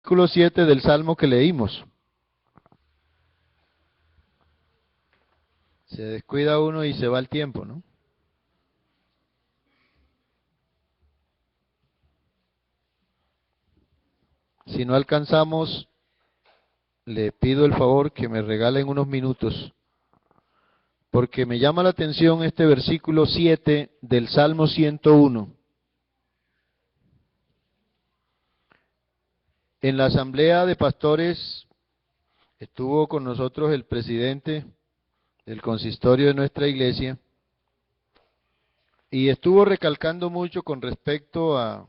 versículo 7 del Salmo que leímos. Se descuida uno y se va el tiempo, ¿no? Si no alcanzamos, le pido el favor que me regalen unos minutos, porque me llama la atención este versículo 7 del Salmo 101. En la asamblea de pastores estuvo con nosotros el presidente del consistorio de nuestra iglesia y estuvo recalcando mucho con respecto a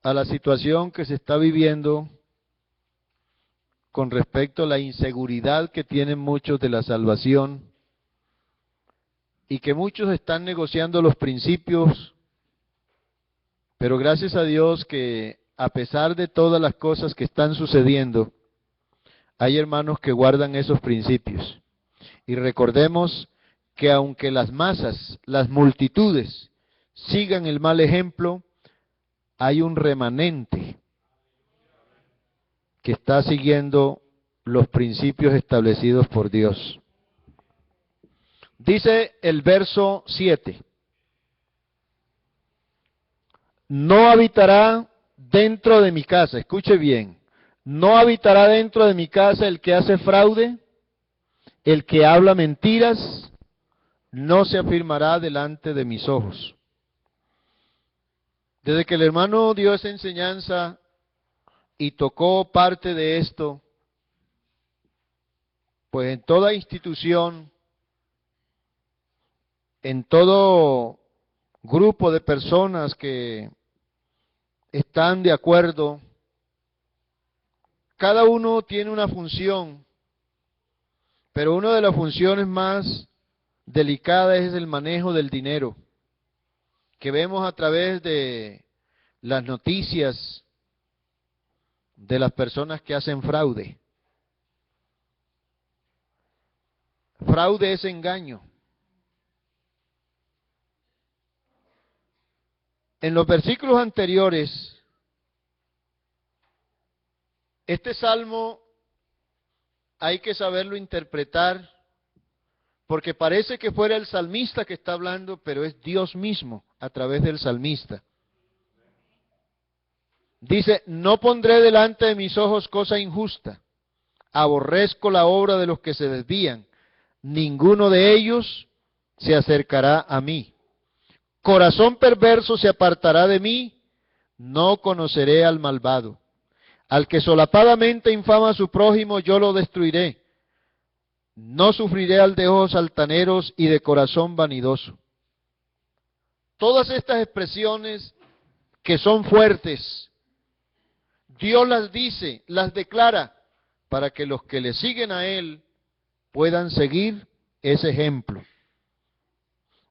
la situación que se está viviendo con respecto a la inseguridad que tienen muchos de la salvación y que muchos están negociando los principios, pero gracias a Dios que a pesar de todas las cosas que están sucediendo, hay hermanos que guardan esos principios. Y recordemos que aunque las masas, las multitudes, sigan el mal ejemplo, hay un remanente que está siguiendo los principios establecidos por Dios. Dice el verso 7, no habitará dentro de mi casa, escuche bien, no habitará dentro de mi casa el que hace fraude, el que habla mentiras, no se afirmará delante de mis ojos. Desde que el hermano dio esa enseñanza y tocó parte de esto, pues en toda institución, en todo grupo de personas que están de acuerdo, cada uno tiene una función, pero una de las funciones más delicadas es el manejo del dinero, que vemos a través de las noticias de las personas que hacen fraude. Fraude es engaño. En los versículos anteriores, este salmo hay que saberlo interpretar, porque parece que fuera el salmista que está hablando, pero es Dios mismo a través del salmista. Dice, no pondré delante de mis ojos cosa injusta, aborrezco la obra de los que se desvían, ninguno de ellos se acercará a mí. Corazón perverso se apartará de mí, no conoceré al malvado. Al que solapadamente infama a su prójimo, yo lo destruiré. No sufriré al de ojos altaneros y de corazón vanidoso. Todas estas expresiones que son fuertes, Dios las dice, las declara, para que los que le siguen a Él puedan seguir ese ejemplo.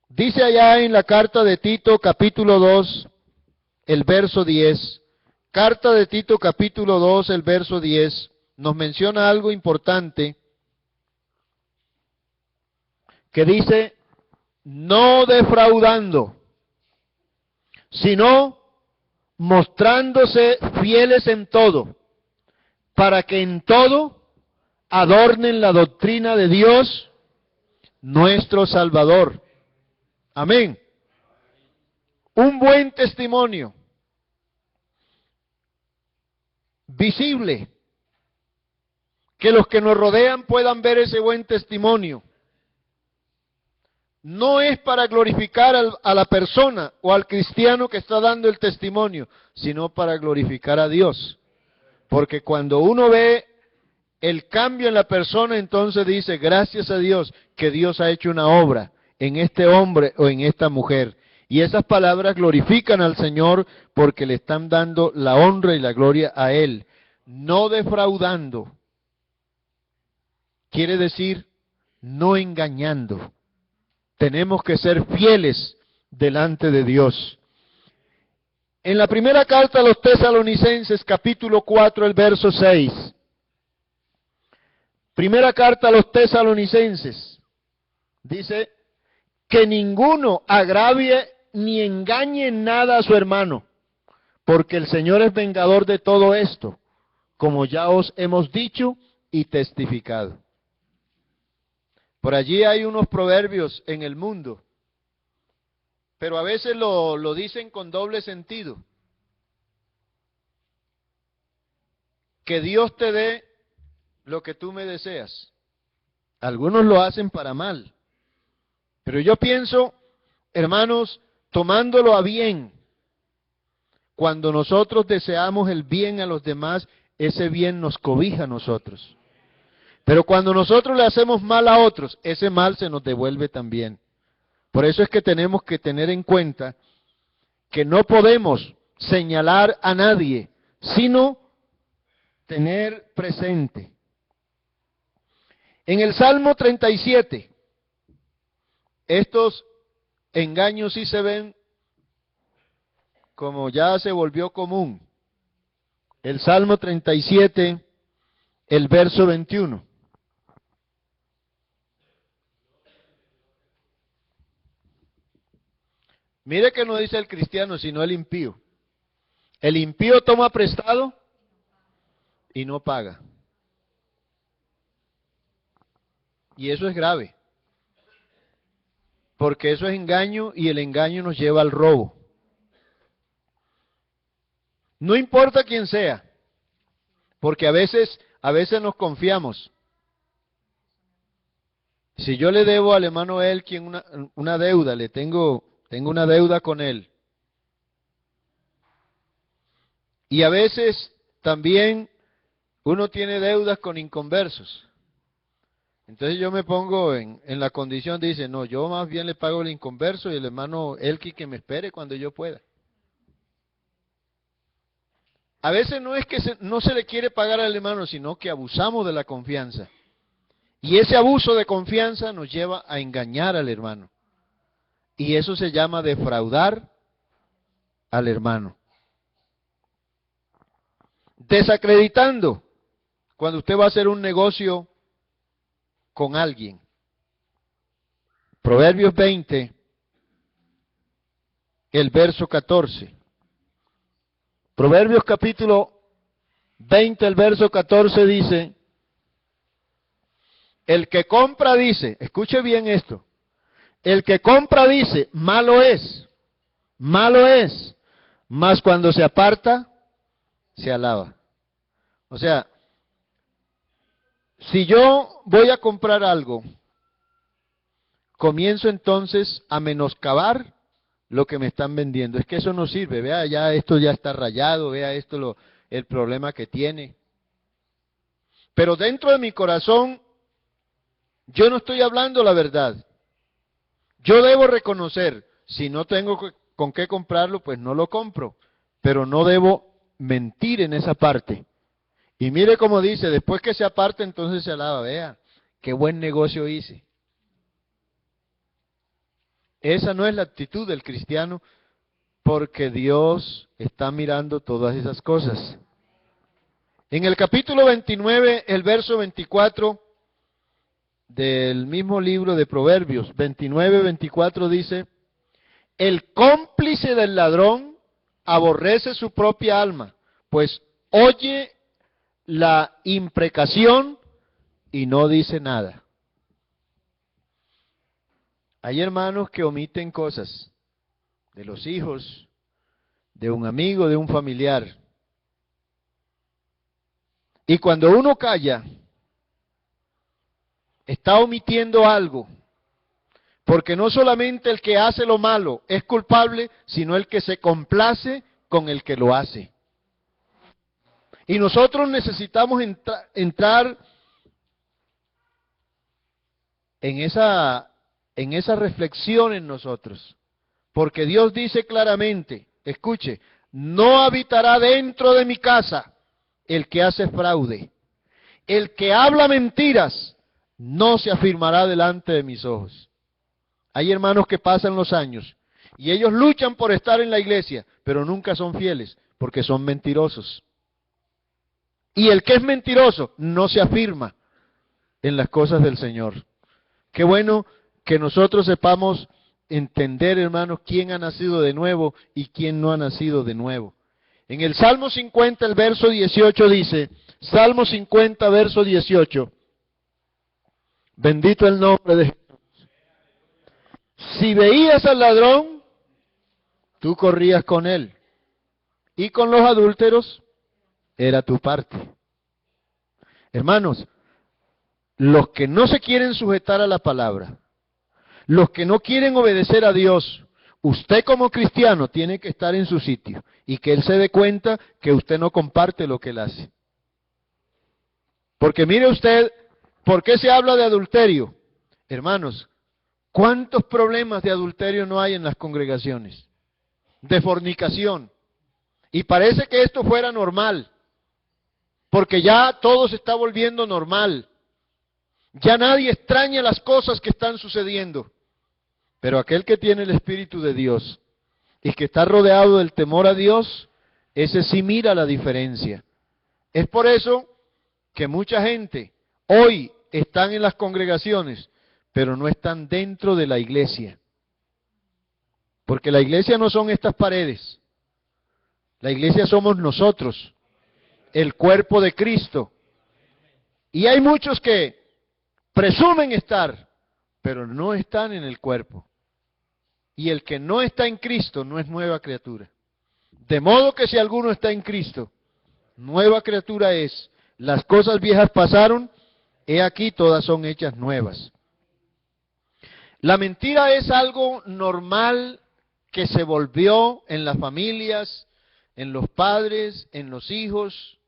Dice allá en la carta de Tito, capítulo 2, el verso 10, carta de Tito, capítulo 2, el verso 10, nos menciona algo importante, que dice, no defraudando, sino mostrándose fieles en todo, para que en todo adornen la doctrina de Dios, nuestro Salvador. Amén. Un buen testimonio, visible, que los que nos rodean puedan ver ese buen testimonio. No es para glorificar a la persona o al cristiano que está dando el testimonio, sino para glorificar a Dios. Porque cuando uno ve el cambio en la persona, entonces dice, gracias a Dios, que Dios ha hecho una obra en este hombre o en esta mujer. Y esas palabras glorifican al Señor porque le están dando la honra y la gloria a Él. No defraudando, quiere decir no engañando. Tenemos que ser fieles delante de Dios. En la primera carta a los Tesalonicenses, capítulo 4, el verso 6. Primera carta a los Tesalonicenses. Dice, que ninguno agravie ni engañe en nada a su hermano, porque el Señor es vengador de todo esto, como ya os hemos dicho y testificado. Por allí hay unos proverbios en el mundo, pero a veces lo dicen con doble sentido. Que Dios te dé lo que tú me deseas. Algunos lo hacen para mal, pero yo pienso, hermanos, tomándolo a bien, cuando nosotros deseamos el bien a los demás, ese bien nos cobija a nosotros. Pero cuando nosotros le hacemos mal a otros, ese mal se nos devuelve también. Por eso es que tenemos que tener en cuenta que no podemos señalar a nadie, sino tener presente. En el Salmo 37, estos engaños sí se ven como ya se volvió común. El Salmo 37, el verso 21. Mire que no dice el cristiano, sino el impío. El impío toma prestado y no paga. Y eso es grave. Porque eso es engaño y el engaño nos lleva al robo. No importa quién sea, porque a veces nos confiamos. Si yo le debo al hermano Elkin una deuda, tengo una deuda con él. Y a veces también uno tiene deudas con inconversos. Entonces yo me pongo en la condición, dice, no, yo más bien le pago el inconverso y el hermano Elkin que me espere cuando yo pueda. A veces no es que no se le quiere pagar al hermano, sino que abusamos de la confianza. Y ese abuso de confianza nos lleva a engañar al hermano. Y eso se llama defraudar al hermano. Desacreditando, cuando usted va a hacer un negocio con alguien. Proverbios 20, el verso 14. Proverbios capítulo 20, el verso 14 dice, el que compra dice, escuche bien esto, el que compra dice, malo es, mas cuando se aparta, se alaba. O sea, si yo voy a comprar algo, comienzo entonces a menoscabar lo que me están vendiendo. Es que eso no sirve, vea, ya esto ya está rayado, vea esto el problema que tiene. Pero dentro de mi corazón, yo no estoy hablando la verdad. Yo debo reconocer, si no tengo con qué comprarlo, pues no lo compro. Pero no debo mentir en esa parte. Y mire cómo dice, después que se aparte, entonces se alaba. Vea, qué buen negocio hice. Esa no es la actitud del cristiano, porque Dios está mirando todas esas cosas. En el capítulo 29, el verso 24 del mismo libro de Proverbios, 29-24 dice, el cómplice del ladrón aborrece su propia alma, pues oye la imprecación y no dice nada. Hay hermanos que omiten cosas de los hijos, de un amigo, de un familiar. Y cuando uno calla, está omitiendo algo. Porque no solamente el que hace lo malo es culpable, sino el que se complace con el que lo hace. Y nosotros necesitamos entrar en esa reflexión en nosotros. Porque Dios dice claramente, escuche, no habitará dentro de mi casa el que hace fraude. El que habla mentiras no se afirmará delante de mis ojos. Hay hermanos que pasan los años y ellos luchan por estar en la iglesia, pero nunca son fieles porque son mentirosos. Y el que es mentiroso no se afirma en las cosas del Señor. Qué bueno que nosotros sepamos entender, hermanos, quién ha nacido de nuevo y quién no ha nacido de nuevo. En el Salmo 50, el verso 18 dice, Salmo 50, verso 18, bendito el nombre de Jesús. Si veías al ladrón, tú corrías con él, y con los adúlteros era tu parte. Hermanos, los que no se quieren sujetar a la palabra, los que no quieren obedecer a Dios, usted como cristiano tiene que estar en su sitio y que Él se dé cuenta que usted no comparte lo que Él hace. Porque mire usted, ¿por qué se habla de adulterio? Hermanos, ¿cuántos problemas de adulterio no hay en las congregaciones? De fornicación. Y parece que esto fuera normal, porque ya todo se está volviendo normal. Ya nadie extraña las cosas que están sucediendo. Pero aquel que tiene el Espíritu de Dios y que está rodeado del temor a Dios, ese sí mira la diferencia. Es por eso que mucha gente hoy están en las congregaciones, pero no están dentro de la iglesia. Porque la iglesia no son estas paredes. La iglesia somos nosotros, el cuerpo de Cristo. Y hay muchos que presumen estar, pero no están en el cuerpo. Y el que no está en Cristo no es nueva criatura. De modo que si alguno está en Cristo, nueva criatura es. Las cosas viejas pasaron, he aquí todas son hechas nuevas. La mentira es algo normal que se volvió en las familias, en los padres, en los hijos.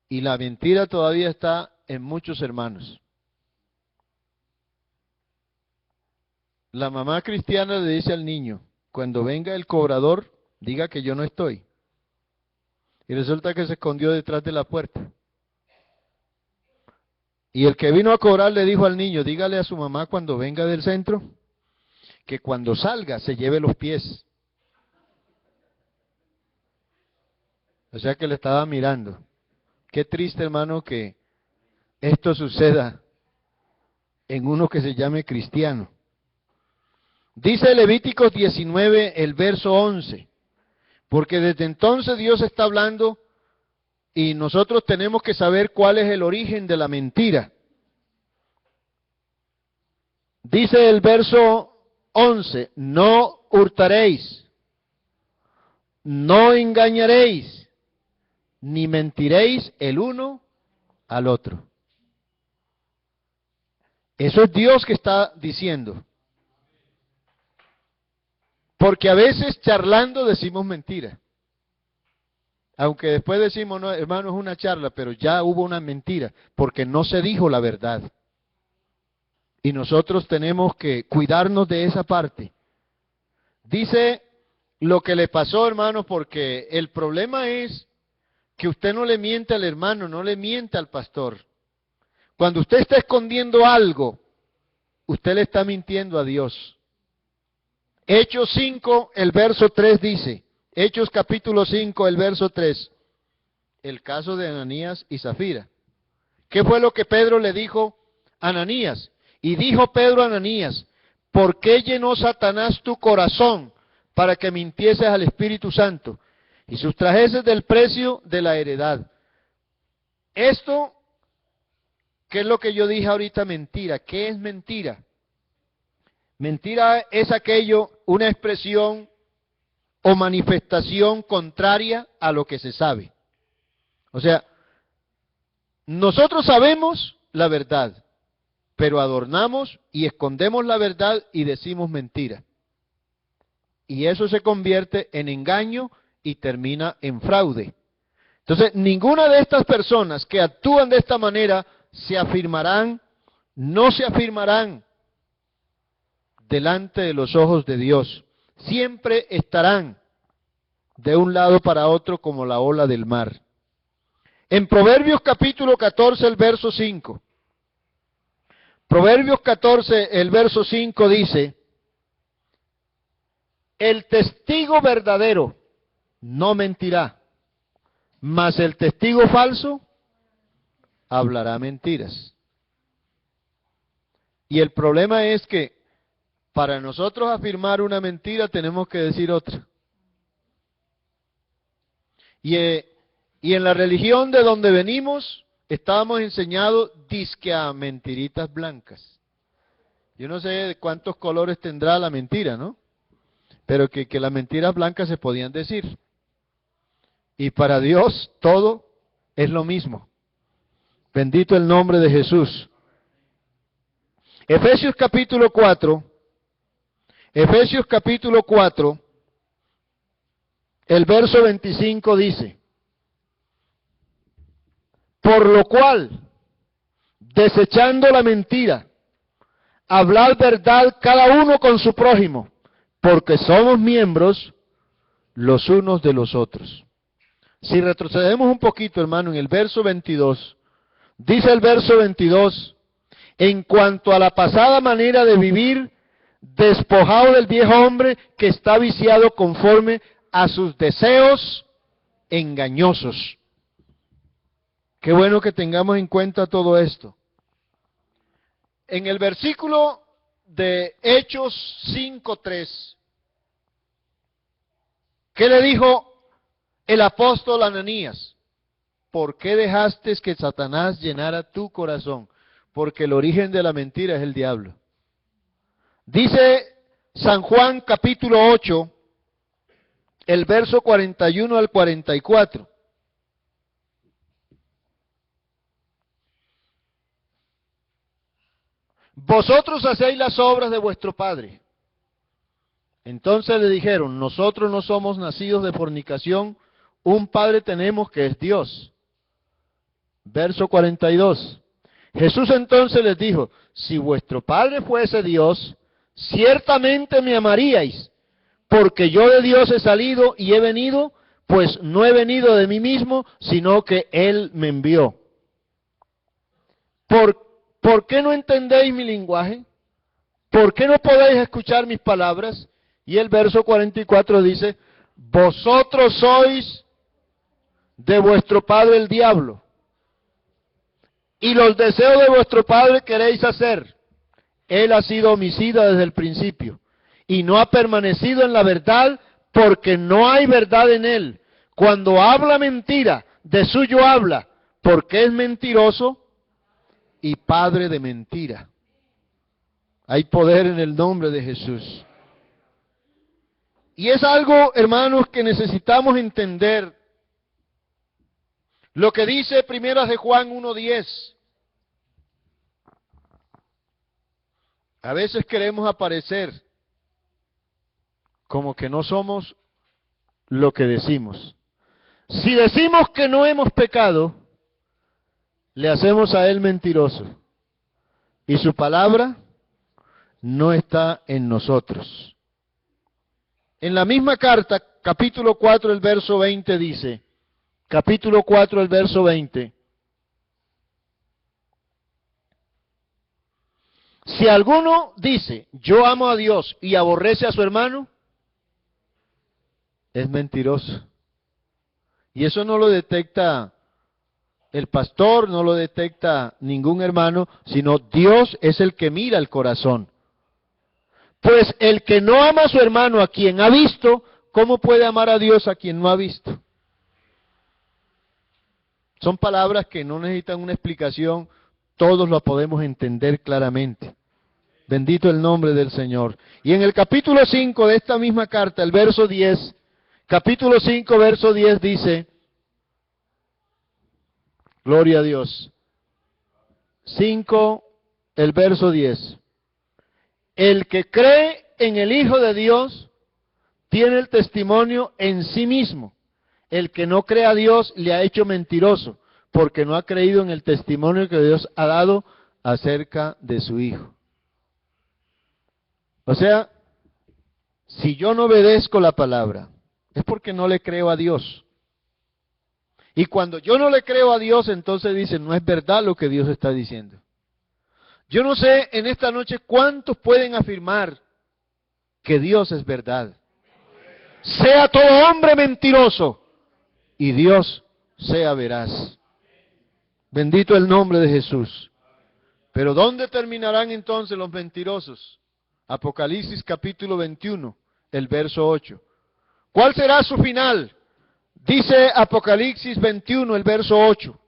Y la mentira todavía está en muchos hermanos. La mamá cristiana le dice al niño, cuando venga el cobrador, diga que yo no estoy. Y resulta que se escondió detrás de la puerta. Y el que vino a cobrar le dijo al niño, dígale a su mamá cuando venga del centro, que cuando salga se lleve los pies. O sea que le estaba mirando. Qué triste, hermano, que esto suceda en uno que se llame cristiano. Dice Levíticos 19, el verso 11, porque desde entonces Dios está hablando y nosotros tenemos que saber cuál es el origen de la mentira. Dice el verso 11, no hurtaréis, no engañaréis, ni mentiréis el uno al otro. Eso es Dios que está diciendo. Porque a veces charlando decimos mentira. Aunque después decimos, no, hermano, es una charla, pero ya hubo una mentira, porque no se dijo la verdad. Y nosotros tenemos que cuidarnos de esa parte. Dice lo que le pasó, hermano, porque el problema es que usted no le miente al hermano, no le miente al pastor. Cuando usted está escondiendo algo, usted le está mintiendo a Dios. Hechos 5, el verso 3 dice, Hechos capítulo 5, el verso 3, el caso de Ananías y Zafira. ¿Qué fue lo que Pedro le dijo a Ananías? Y dijo Pedro a Ananías, ¿por qué llenó Satanás tu corazón para que mintieses al Espíritu Santo y sustrajeses del precio de la heredad? Esto, ¿qué es lo que yo dije ahorita? Mentira. ¿Qué es mentira? Mentira es aquello, una expresión o manifestación contraria a lo que se sabe. O sea, nosotros sabemos la verdad, pero adornamos y escondemos la verdad y decimos mentira. Y eso se convierte en engaño y termina en fraude. Entonces, ninguna de estas personas que actúan de esta manera se afirmarán, no se afirmarán delante de los ojos de Dios. Siempre estarán de un lado para otro como la ola del mar. En Proverbios capítulo 14, el verso 5. Proverbios 14, el verso 5 dice, el testigo verdadero no mentirá, mas el testigo falso hablará mentiras. Y el problema es que para nosotros afirmar una mentira tenemos que decir otra. Y en la religión de donde venimos, estábamos enseñados dizque a mentiritas blancas. Yo no sé de cuántos colores tendrá la mentira, ¿no? Pero que las mentiras blancas se podían decir. Y para Dios todo es lo mismo. Bendito el nombre de Jesús. Efesios capítulo 4, el verso 25 dice: por lo cual, desechando la mentira, hablad verdad cada uno con su prójimo, porque somos miembros los unos de los otros. Si retrocedemos un poquito, hermano, en el verso 22, dice el verso 22, en cuanto a la pasada manera de vivir, despojado del viejo hombre que está viciado conforme a sus deseos engañosos. Qué bueno que tengamos en cuenta todo esto. En el versículo de Hechos 5:3, ¿qué le dijo el apóstol Ananías? ¿Por qué dejaste que Satanás llenara tu corazón? Porque el origen de la mentira es el diablo. Dice San Juan capítulo 8, el verso 41 al 44. Vosotros hacéis las obras de vuestro padre. Entonces le dijeron: nosotros no somos nacidos de fornicación, un padre tenemos que es Dios. Verso 42. Jesús entonces les dijo: si vuestro padre fuese Dios, ciertamente me amaríais, porque yo de Dios he salido y he venido, pues no he venido de mí mismo, sino que Él me envió. ¿Por qué no entendéis mi lenguaje? ¿Por qué no podéis escuchar mis palabras? Y el verso 44 dice: vosotros sois de vuestro padre el diablo, y los deseos de vuestro padre queréis hacer. Él ha sido homicida desde el principio, y no ha permanecido en la verdad, porque no hay verdad en él. Cuando habla mentira, de suyo habla, porque es mentiroso y padre de mentira. Hay poder en el nombre de Jesús. Y es algo, hermanos, que necesitamos entender. Lo que dice Primeras de Juan 1:10. A veces queremos aparecer como que no somos lo que decimos. Si decimos que no hemos pecado, le hacemos a Él mentiroso, y su palabra no está en nosotros. En la misma carta, capítulo 4, el verso 20 dice, capítulo 4, el verso 20, si alguno dice, yo amo a Dios, y aborrece a su hermano, es mentiroso. Y eso no lo detecta el pastor, no lo detecta ningún hermano, sino Dios es el que mira el corazón. Pues el que no ama a su hermano a quien ha visto, ¿cómo puede amar a Dios a quien no ha visto? Son palabras que no necesitan una explicación, todos lo podemos entender claramente. Bendito el nombre del Señor. Y en el capítulo 5 de esta misma carta, el verso 10, capítulo 5, verso 10 dice, gloria a Dios. 5, el verso 10. El que cree en el Hijo de Dios tiene el testimonio en sí mismo. El que no cree a Dios le ha hecho mentiroso, porque no ha creído en el testimonio que Dios ha dado acerca de su Hijo. O sea, si yo no obedezco la palabra, es porque no le creo a Dios. Y cuando yo no le creo a Dios, entonces dicen, no es verdad lo que Dios está diciendo. Yo no sé en esta noche cuántos pueden afirmar que Dios es verdad. Sea todo hombre mentiroso y Dios sea veraz. Bendito el nombre de Jesús. Pero ¿dónde terminarán entonces los mentirosos? Apocalipsis capítulo 21, el verso 8. ¿Cuál será su final? Dice Apocalipsis 21, el verso 8.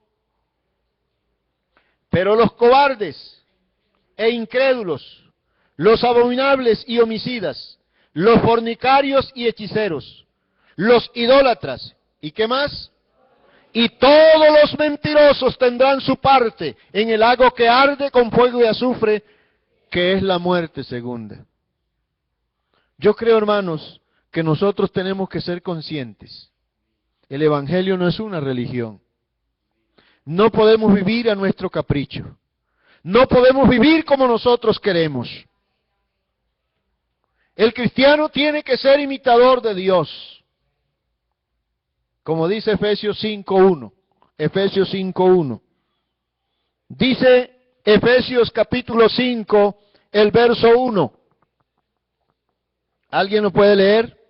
Pero los cobardes e incrédulos, los abominables y homicidas, los fornicarios y hechiceros, los idólatras, ¿y qué más? Y todos los mentirosos tendrán su parte en el lago que arde con fuego y azufre, que es la muerte segunda. Yo creo, hermanos, que nosotros tenemos que ser conscientes. El Evangelio no es una religión. No podemos vivir a nuestro capricho. No podemos vivir como nosotros queremos. El cristiano tiene que ser imitador de Dios. Como dice Efesios 5.1. Efesios 5.1. Dice Efesios capítulo 5, el verso 1. ¿Alguien lo puede leer?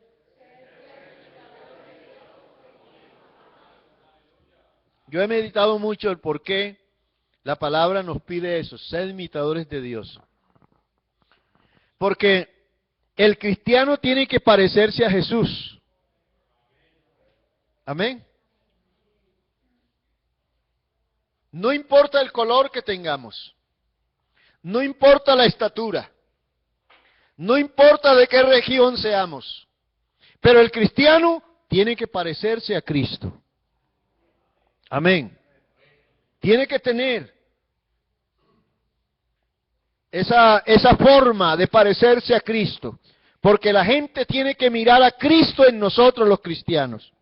Yo he meditado mucho el por qué la palabra nos pide eso, ser imitadores de Dios. Porque el cristiano tiene que parecerse a Jesús. Amén. No importa el color que tengamos, no importa la estatura, no importa de qué región seamos, pero el cristiano tiene que parecerse a Cristo. Amén. Tiene que tener esa forma de parecerse a Cristo, porque la gente tiene que mirar a Cristo en nosotros los cristianos.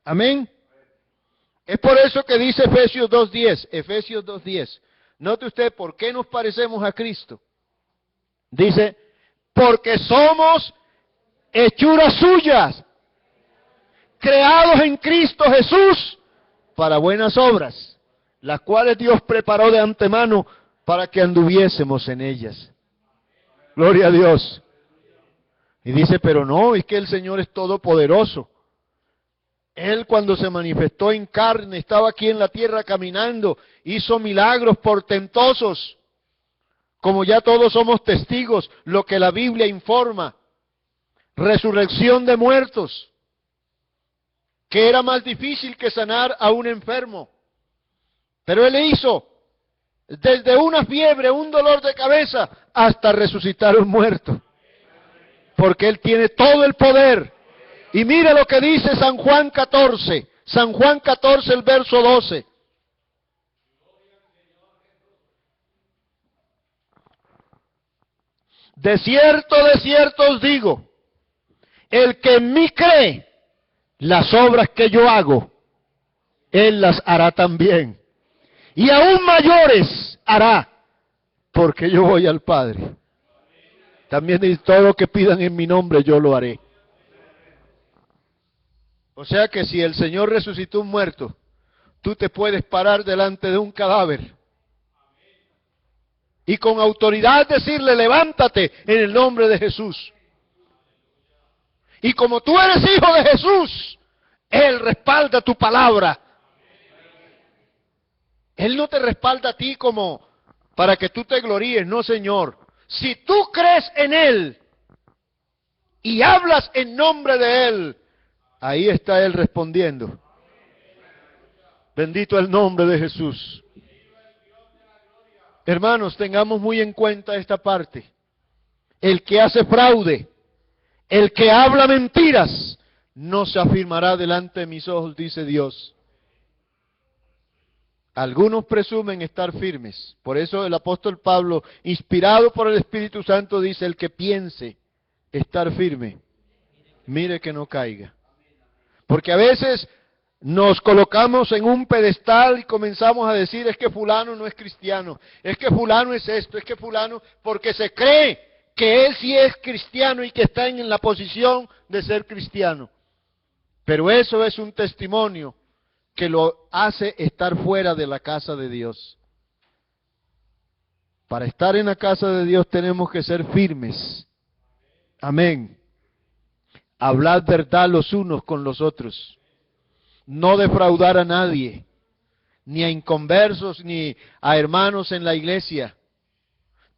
Amén. Es por eso que dice Efesios 2.10, Efesios 2.10. Note usted por qué nos parecemos a Cristo. Dice, porque somos hechuras suyas, creados en Cristo Jesús para buenas obras, las cuales Dios preparó de antemano para que anduviésemos en ellas. Gloria a Dios. Y dice, pero no, es que el Señor es todopoderoso. Él cuando se manifestó en carne, estaba aquí en la tierra caminando, hizo milagros portentosos, como ya todos somos testigos, lo que la Biblia informa. Resurrección de muertos, que era más difícil que sanar a un enfermo. Pero Él hizo desde una fiebre, un dolor de cabeza, hasta resucitar a un muerto. Porque Él tiene todo el poder. Y mire lo que dice San Juan 14. San Juan 14, el verso 12. De cierto os digo, el que en mí cree, las obras que yo hago, Él las hará también. Y aún mayores hará, porque yo voy al Padre. También dice, todo lo que pidan en mi nombre, yo lo haré. O sea que si el Señor resucitó un muerto, tú te puedes parar delante de un cadáver y con autoridad decirle, levántate en el nombre de Jesús. Y como tú eres hijo de Jesús, Él respalda tu palabra. Él no te respalda a ti como para que tú te gloríes, no, Señor. Si tú crees en Él y hablas en nombre de Él, ahí está Él respondiendo. Bendito el nombre de Jesús. Hermanos, tengamos muy en cuenta esta parte. El que hace fraude, el que habla mentiras, no se afirmará delante de mis ojos, dice Dios. Algunos presumen estar firmes. Por eso el apóstol Pablo, inspirado por el Espíritu Santo, dice, el que piense estar firme, mire que no caiga. Porque a veces nos colocamos en un pedestal y comenzamos a decir, es que fulano no es cristiano, es que fulano es esto, es que fulano, porque se cree que él sí es cristiano y que está en la posición de ser cristiano. Pero eso es un testimonio que lo hace estar fuera de la casa de Dios. Para estar en la casa de Dios tenemos que ser firmes. Amén. Hablar verdad los unos con los otros. No defraudar a nadie, ni a inconversos, ni a hermanos en la iglesia.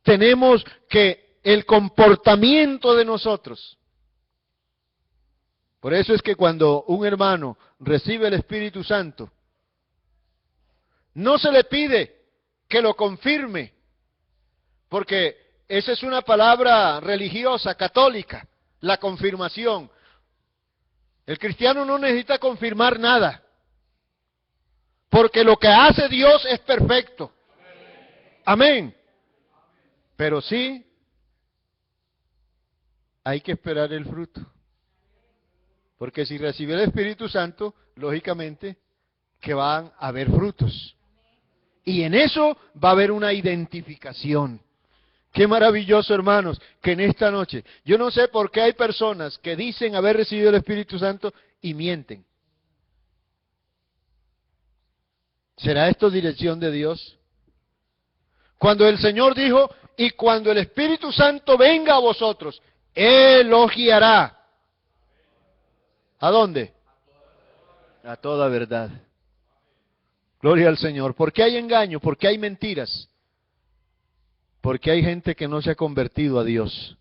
Tenemos que el comportamiento de nosotros Por eso es que cuando un hermano recibe el Espíritu Santo, no se le pide que lo confirme, porque esa es una palabra religiosa, católica, la confirmación. El cristiano no necesita confirmar nada, porque lo que hace Dios es perfecto. Amén. Pero sí, hay que esperar el fruto. Porque si recibe el Espíritu Santo, lógicamente que van a haber frutos. Y en eso va a haber una identificación. Qué maravilloso, hermanos, que en esta noche, yo no sé por qué hay personas que dicen haber recibido el Espíritu Santo y mienten. ¿Será esto dirección de Dios? Cuando el Señor dijo, y cuando el Espíritu Santo venga a vosotros, Él os guiará. ¿A dónde? A toda verdad. Gloria al Señor. ¿Por qué hay engaño? ¿Por qué hay mentiras? Porque hay gente que no se ha convertido a Dios.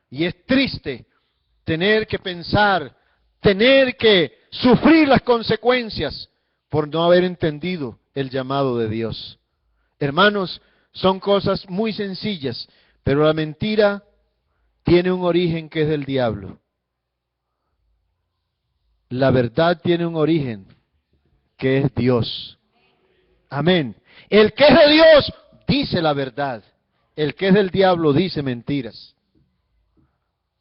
Y es triste tener que pensar, tener que sufrir las consecuencias por no haber entendido el llamado de Dios. Hermanos, son cosas muy sencillas, pero la mentira tiene un origen que es del diablo. La verdad tiene un origen que es Dios. Amén. El que es de Dios dice la verdad. El que es del diablo dice mentiras.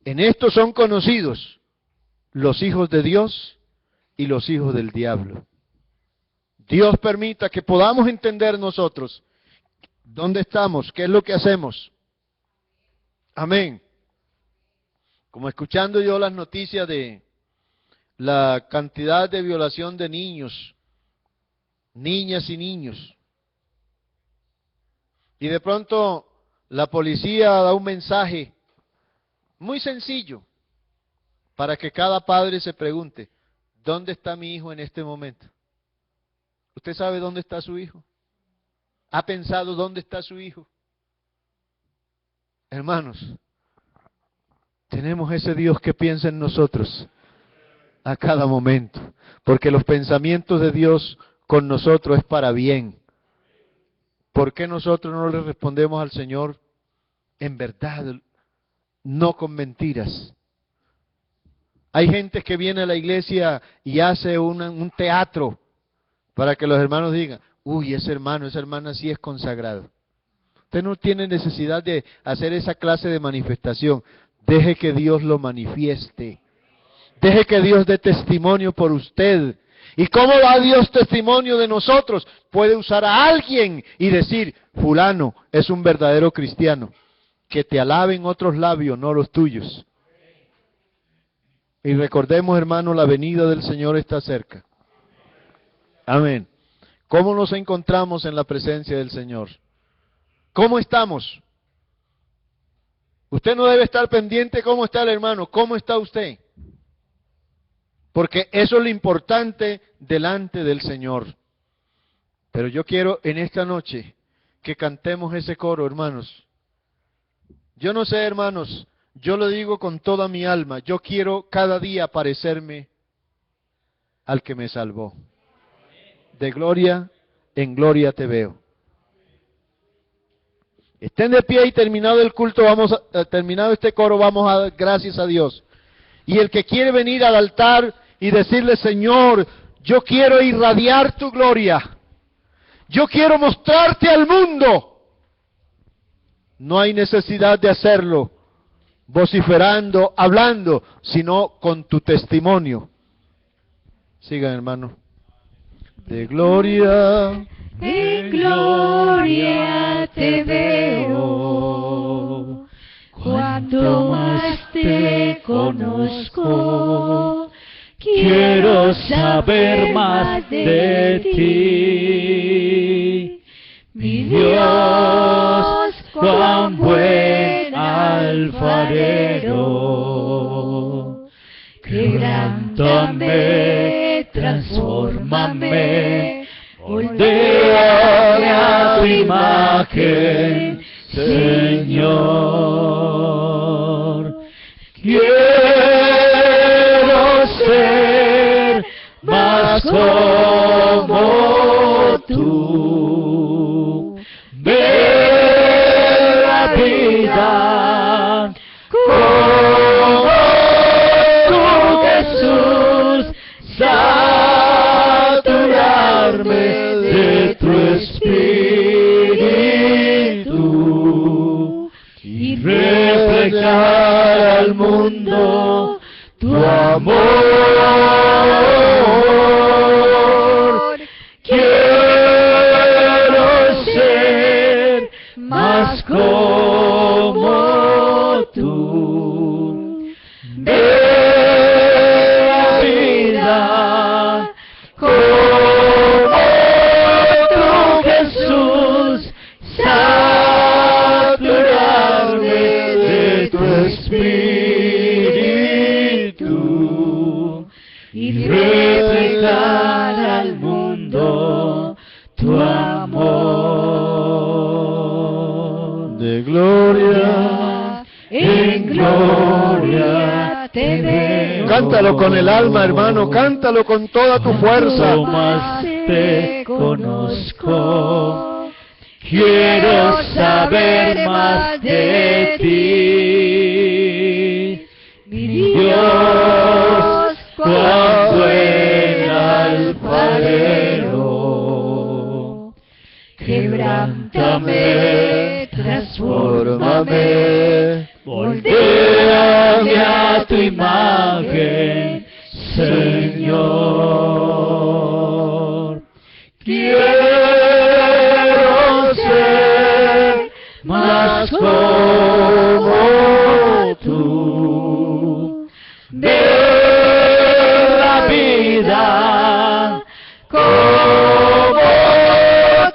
En esto son conocidos los hijos de Dios y los hijos del diablo. Dios permita que podamos entender nosotros dónde estamos, qué es lo que hacemos. Amén. Como escuchando yo las noticias de la cantidad de violación de niños, niñas y niños. Y de pronto la policía da un mensaje muy sencillo para que cada padre se pregunte, ¿dónde está mi hijo en este momento? ¿Usted sabe dónde está su hijo? ¿Ha pensado dónde está su hijo? Hermanos, tenemos ese Dios que piensa en nosotros a cada momento, porque los pensamientos de Dios con nosotros es para bien. ¿Por qué nosotros no le respondemos al Señor en verdad, no con mentiras? Hay gente que viene a la iglesia y hace un teatro para que los hermanos digan, uy, ese hermano, esa hermana sí es consagrado. Usted no tiene necesidad de hacer esa clase de manifestación. Deje que Dios lo manifieste. Deje que Dios dé testimonio por usted. ¿Y cómo da Dios testimonio de nosotros? Puede usar a alguien y decir, fulano es un verdadero cristiano. Que te alaben otros labios, no los tuyos. Y recordemos, hermano, la venida del Señor está cerca. Amén. ¿Cómo nos encontramos en la presencia del Señor? ¿Cómo estamos? Usted no debe estar pendiente cómo está el hermano, ¿cómo está usted? Porque eso es lo importante delante del Señor. Pero yo quiero en esta noche que cantemos ese coro, hermanos. Yo no sé, hermanos, yo lo digo con toda mi alma, yo quiero cada día parecerme al que me salvó. De gloria en gloria te veo. Estén de pie y terminado el culto, terminado este coro, vamos a dar gracias a Dios. Y el que quiere venir al altar y decirle, Señor, yo quiero irradiar tu gloria. Yo quiero mostrarte al mundo. No hay necesidad de hacerlo vociferando, hablando, sino con tu testimonio. Sigan, hermano. De gloria te veo. Cuanto más te conozco, quiero saber más de ti. Mi Dios, cuán buen alfarero, quebrántame, transfórmame, moldéame a tu imagen, Señor. Quiero más como tú. Ver la vida como tú, Jesús, saturarme de tu espíritu y reflejar al mundo tu amor. Quiero ser más como tú. Ver la vida como tú, Jesús, saturarme de tu espíritu y reflejar al mundo tu amor. De gloria en gloria te veo. Cántalo con el alma, hermano, cántalo con toda tu fuerza. Cuanto más te conozco, quiero saber más de ti. Mi Dios, cuán buen alfarero. Quebrántame, transfórmame, moldéame a tu imagen, Señor. Quiero ser más como tú. Ver la vida como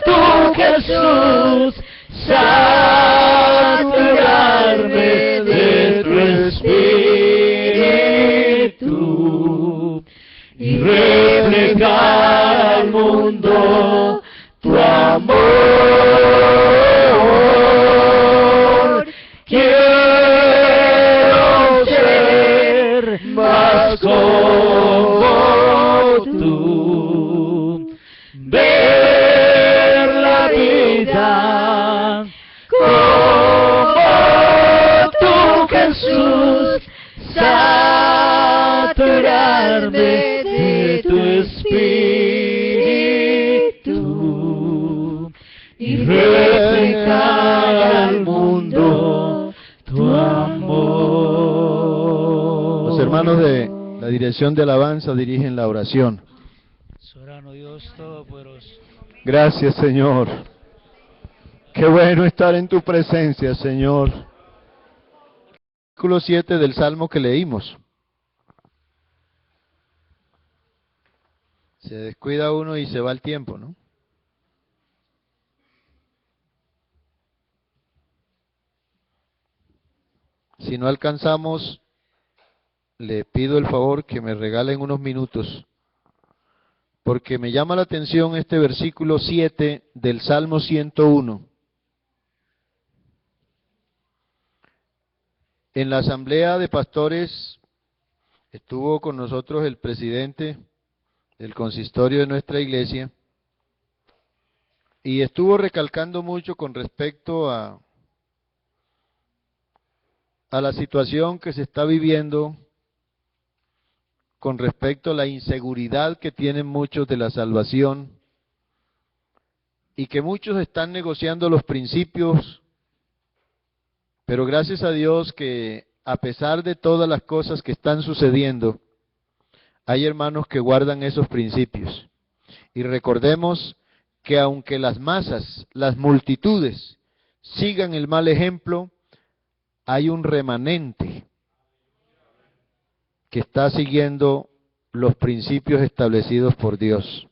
tú, Jesús, saturarme de tu espíritu y reflejar al mundo tu amor. Quiero ser más como tú. Ver la vida como tú, Jesús, saturarme de tu espíritu y reflejar al mundo tu amor. Los hermanos de la dirección de alabanza dirigen la oración. Soberano Dios Todopoderoso. Gracias, Señor. Qué bueno estar en tu presencia, Señor. Versículo 7 del Salmo que leímos. Se descuida uno y se va el tiempo, ¿no? Si no alcanzamos, le pido el favor que me regalen unos minutos, porque me llama la atención este versículo 7 del Salmo 101. En la asamblea de pastores estuvo con nosotros el presidente del consistorio de nuestra iglesia y estuvo recalcando mucho con respecto a la situación que se está viviendo con respecto a la inseguridad que tienen muchos de la salvación y que muchos están negociando los principios. Pero gracias a Dios que a pesar de todas las cosas que están sucediendo, hay hermanos que guardan esos principios. Y recordemos que aunque las masas, las multitudes, sigan el mal ejemplo, hay un remanente que está siguiendo los principios establecidos por Dios.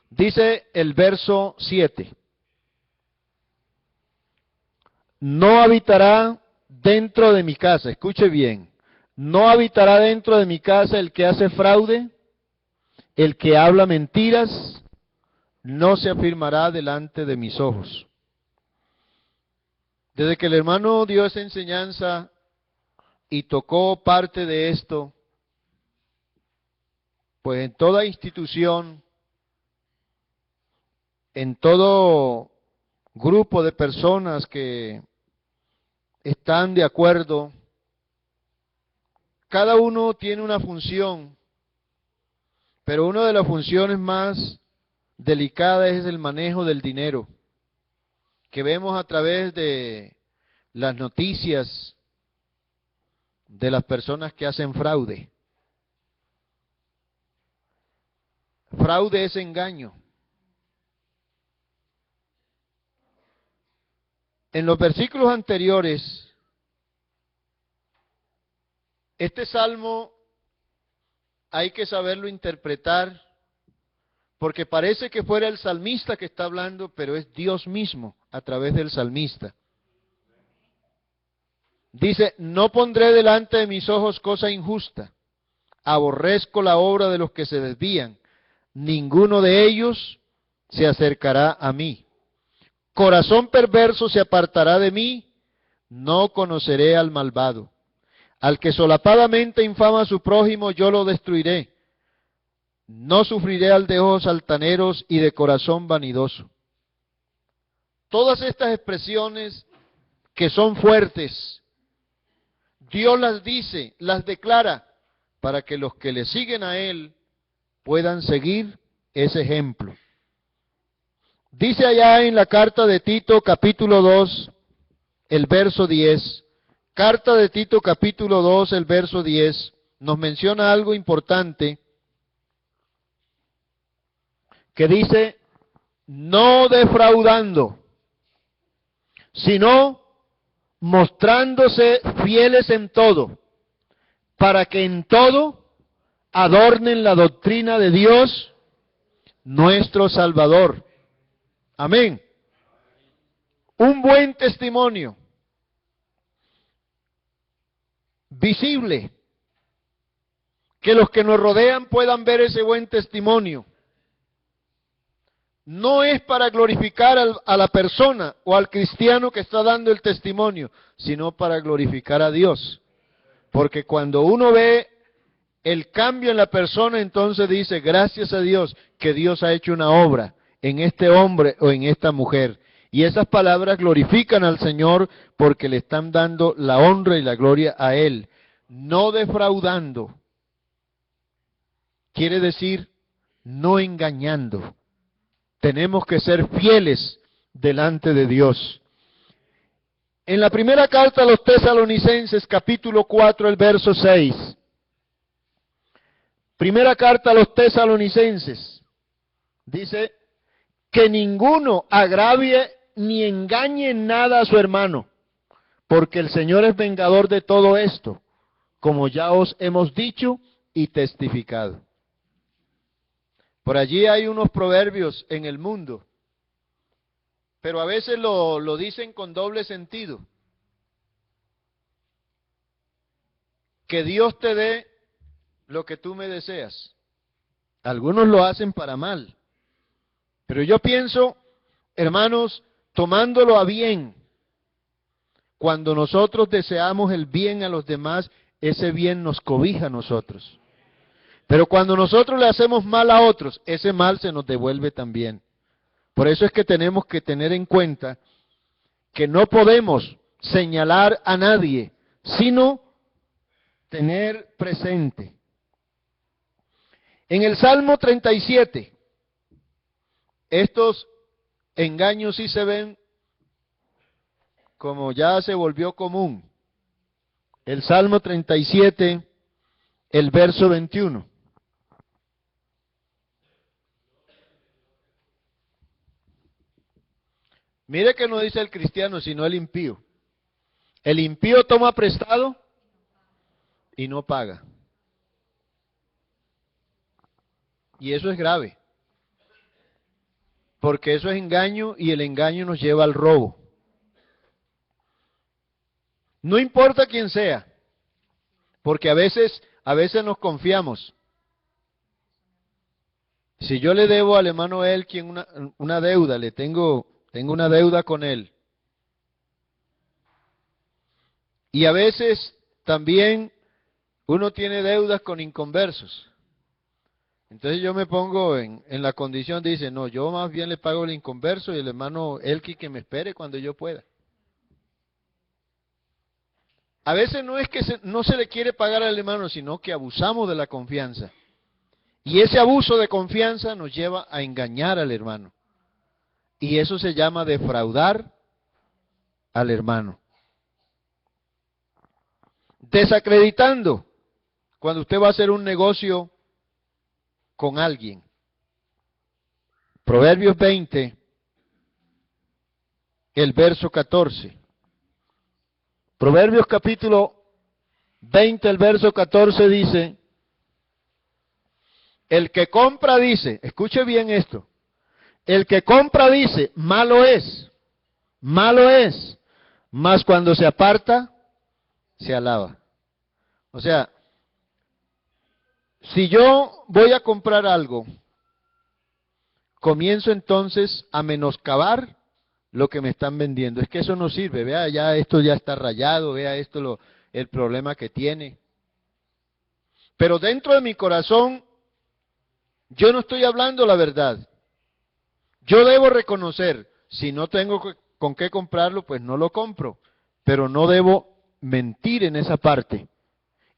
Dice el verso 7. No habitará dentro de mi casa, escuche bien, no habitará dentro de mi casa el que hace fraude, el que habla mentiras, no se afirmará delante de mis ojos. Desde que el hermano dio esa enseñanza y tocó parte de esto, pues en toda institución, en todo grupo de personas que están de acuerdo, cada uno tiene una función, pero una de las funciones más delicadas es el manejo del dinero, que vemos a través de las noticias de las personas que hacen fraude. Fraude es engaño. En los versículos anteriores, este salmo hay que saberlo interpretar, porque parece que fuera el salmista que está hablando, pero es Dios mismo a través del salmista. Dice, no pondré delante de mis ojos cosa injusta, aborrezco la obra de los que se desvían, ninguno de ellos se acercará a mí. Corazón perverso se apartará de mí, no conoceré al malvado. Al que solapadamente infama a su prójimo, yo lo destruiré. No sufriré al de ojos altaneros y de corazón vanidoso. Todas estas expresiones que son fuertes, Dios las dice, las declara, para que los que le siguen a Él puedan seguir ese ejemplo. Dice allá en la carta de Tito, capítulo 2, el verso 10, carta de Tito, capítulo 2, el verso 10, nos menciona algo importante, que dice, no defraudando, sino mostrándose fieles en todo, para que en todo adornen la doctrina de Dios, nuestro Salvador. Amén. Un buen testimonio, visible, que los que nos rodean puedan ver ese buen testimonio. No es para glorificar a la persona o al cristiano que está dando el testimonio, sino para glorificar a Dios. Porque cuando uno ve el cambio en la persona, entonces dice, gracias a Dios, que Dios ha hecho una obra en este hombre o en esta mujer. Y esas palabras glorifican al Señor porque le están dando la honra y la gloria a Él. No defraudando. Quiere decir, no engañando. Tenemos que ser fieles delante de Dios. En la primera carta a los Tesalonicenses, capítulo 4, el verso 6. Primera carta a los Tesalonicenses. Dice, que ninguno agravie ni engañe en nada a su hermano, porque el Señor es vengador de todo esto, como ya os hemos dicho y testificado. Por allí hay unos proverbios en el mundo, pero a veces lo dicen con doble sentido. Que Dios te dé lo que tú me deseas. Algunos lo hacen para mal. Pero yo pienso, hermanos, tomándolo a bien, cuando nosotros deseamos el bien a los demás, ese bien nos cobija a nosotros. Pero cuando nosotros le hacemos mal a otros, ese mal se nos devuelve también. Por eso es que tenemos que tener en cuenta que no podemos señalar a nadie, sino tener presente. En el Salmo 37, estos engaños sí se ven como ya se volvió común. El Salmo 37, el verso 21. Mire que no dice el cristiano, sino el impío. El impío toma prestado y no paga. Y eso es grave. Porque eso es engaño y el engaño nos lleva al robo. No importa quién sea, porque a veces nos confiamos. Si yo le debo al hermano Elkin una deuda, tengo una deuda con él. Y a veces también uno tiene deudas con inconversos. Entonces yo me pongo en la condición, dice, no, yo más bien le pago el inconverso y el hermano Elki que me espere cuando yo pueda. A veces no es que no se le quiere pagar al hermano, sino que abusamos de la confianza. Y ese abuso de confianza nos lleva a engañar al hermano. Y eso se llama defraudar al hermano. Desacreditando, cuando usted va a hacer un negocio con alguien. Proverbios 20, el verso 14. Proverbios capítulo 20, el verso 14 dice, el que compra dice, escuche bien esto, el que compra dice, malo es, mas cuando se aparta, se alaba. O sea, si yo voy a comprar algo, comienzo entonces a menoscabar lo que me están vendiendo. Es que eso no sirve, vea, ya esto ya está rayado, vea esto el problema que tiene. Pero dentro de mi corazón, yo no estoy hablando la verdad. Yo debo reconocer, si no tengo con qué comprarlo, pues no lo compro. Pero no debo mentir en esa parte.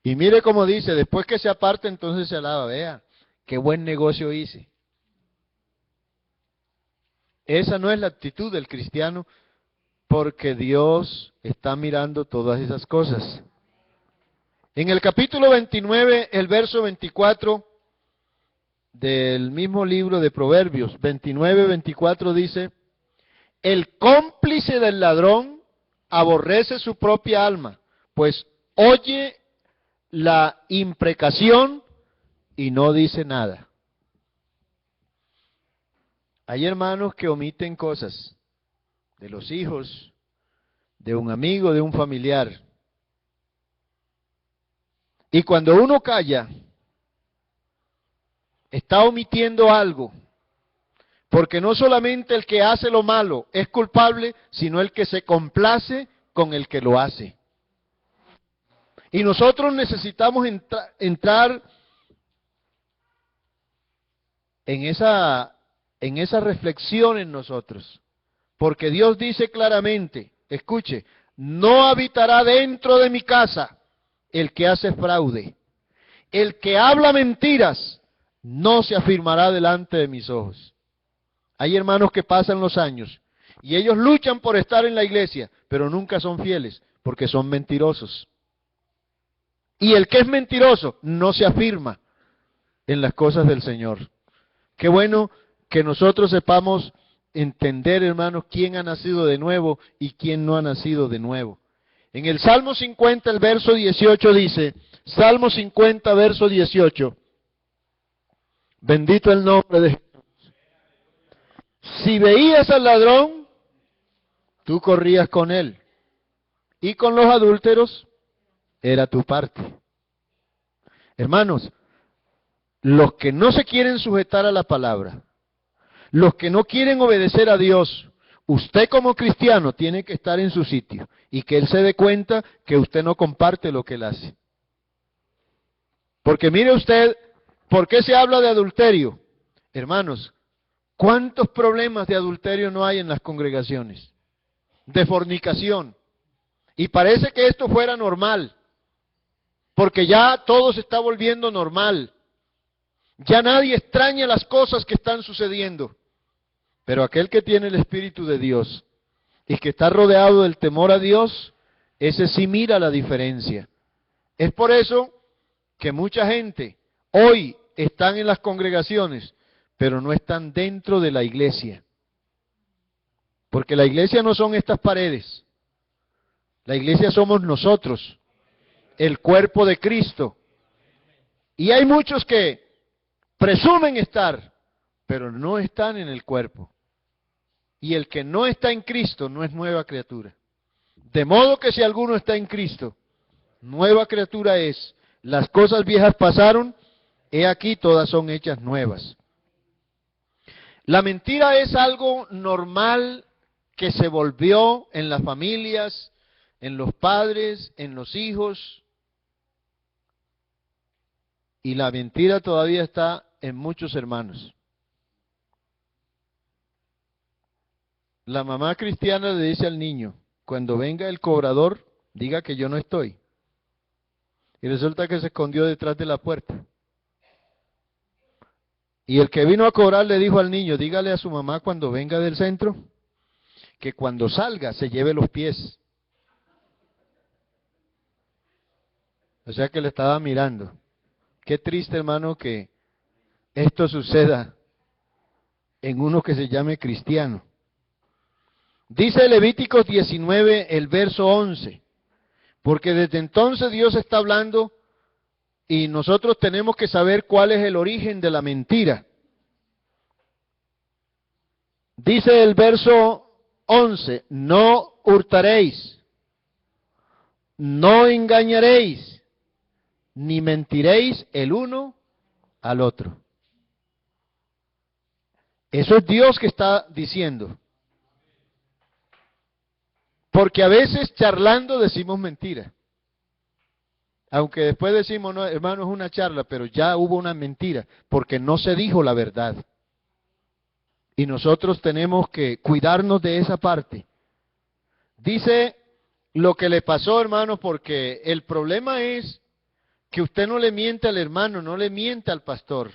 Y mire cómo dice, después que se aparta, entonces se alaba. Vea, qué buen negocio hice. Esa no es la actitud del cristiano, porque Dios está mirando todas esas cosas. En el capítulo 29, el verso 24 del mismo libro de Proverbios, 29-24 dice, el cómplice del ladrón aborrece su propia alma, pues oye la imprecación y no dice nada. Hay hermanos que omiten cosas de los hijos, de un amigo, de un familiar. Y cuando uno calla, está omitiendo algo. Porque no solamente el que hace lo malo es culpable, sino el que se complace con el que lo hace. Y nosotros necesitamos entrar en esa reflexión en nosotros. Porque Dios dice claramente, escuche, no habitará dentro de mi casa el que hace fraude. El que habla mentiras no se afirmará delante de mis ojos. Hay hermanos que pasan los años y ellos luchan por estar en la iglesia, pero nunca son fieles porque son mentirosos. Y el que es mentiroso no se afirma en las cosas del Señor. Qué bueno que nosotros sepamos entender, hermanos, quién ha nacido de nuevo y quién no ha nacido de nuevo. En el Salmo 50, el verso 18 dice, Salmo 50, verso 18, bendito el nombre de Jesús. Si veías al ladrón, tú corrías con él, y con los adúlteros era tu parte. Hermanos, los que no se quieren sujetar a la palabra, los que no quieren obedecer a Dios, usted como cristiano tiene que estar en su sitio y que Él se dé cuenta que usted no comparte lo que Él hace. Porque mire usted, ¿por qué se habla de adulterio? Hermanos, ¿cuántos problemas de adulterio no hay en las congregaciones? De fornicación. Y parece que esto fuera normal, porque ya todo se está volviendo normal. Ya nadie extraña las cosas que están sucediendo. Pero aquel que tiene el Espíritu de Dios y que está rodeado del temor a Dios, ese sí mira la diferencia. Es por eso que mucha gente hoy están en las congregaciones, pero no están dentro de la iglesia. Porque la iglesia no son estas paredes. La iglesia somos nosotros, el cuerpo de Cristo. Y hay muchos que presumen estar, pero no están en el cuerpo. Y el que no está en Cristo no es nueva criatura. De modo que si alguno está en Cristo, nueva criatura es. Las cosas viejas pasaron, he aquí todas son hechas nuevas. La mentira es algo normal que se volvió en las familias, en los padres, en los hijos. Y la mentira todavía está en muchos hermanos. La mamá cristiana le dice al niño, cuando venga el cobrador, diga que yo no estoy. Y resulta que se escondió detrás de la puerta. Y el que vino a cobrar le dijo al niño, dígale a su mamá cuando venga del centro, que cuando salga se lleve los pies. O sea que le estaba mirando. Qué triste, hermano, que esto suceda en uno que se llame cristiano. Dice Levíticos 19, el verso 11, porque desde entonces Dios está hablando y nosotros tenemos que saber cuál es el origen de la mentira. Dice el verso 11, no hurtaréis, no engañaréis, ni mentiréis el uno al otro. Eso es Dios que está diciendo. Porque a veces charlando decimos mentira. Aunque después decimos, no, hermano, es una charla, pero ya hubo una mentira, porque no se dijo la verdad. Y nosotros tenemos que cuidarnos de esa parte. Dice lo que le pasó, hermano, porque el problema es que usted no le miente al hermano, no le miente al pastor.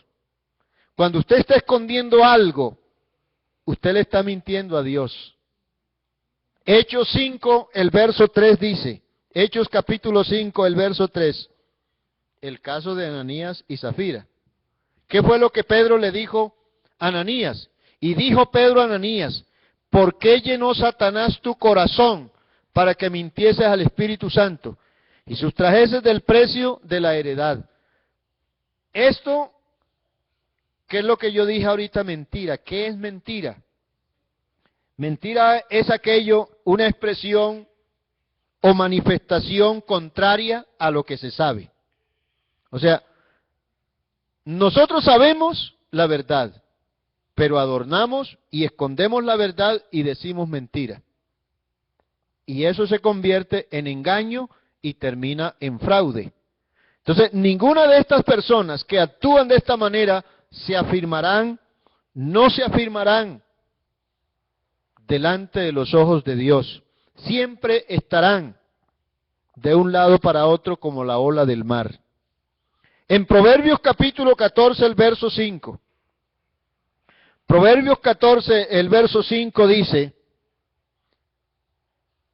Cuando usted está escondiendo algo, usted le está mintiendo a Dios. Hechos 5, el verso 3 dice, Hechos capítulo 5, el verso 3, el caso de Ananías y Zafira. ¿Qué fue lo que Pedro le dijo a Ananías? Y dijo Pedro a Ananías, ¿por qué llenó Satanás tu corazón para que mintieses al Espíritu Santo y sustrajeses del precio de la heredad? Esto, ¿qué es lo que yo dije ahorita? Mentira. ¿Qué es mentira? Mentira es aquello, una expresión o manifestación contraria a lo que se sabe. O sea, nosotros sabemos la verdad, pero adornamos y escondemos la verdad y decimos mentira. Y eso se convierte en engaño y termina en fraude. Entonces, ninguna de estas personas que actúan de esta manera se afirmarán, no se afirmarán delante de los ojos de Dios. Siempre estarán de un lado para otro como la ola del mar. En Proverbios capítulo 14, el verso 5. Proverbios 14, el verso 5 dice,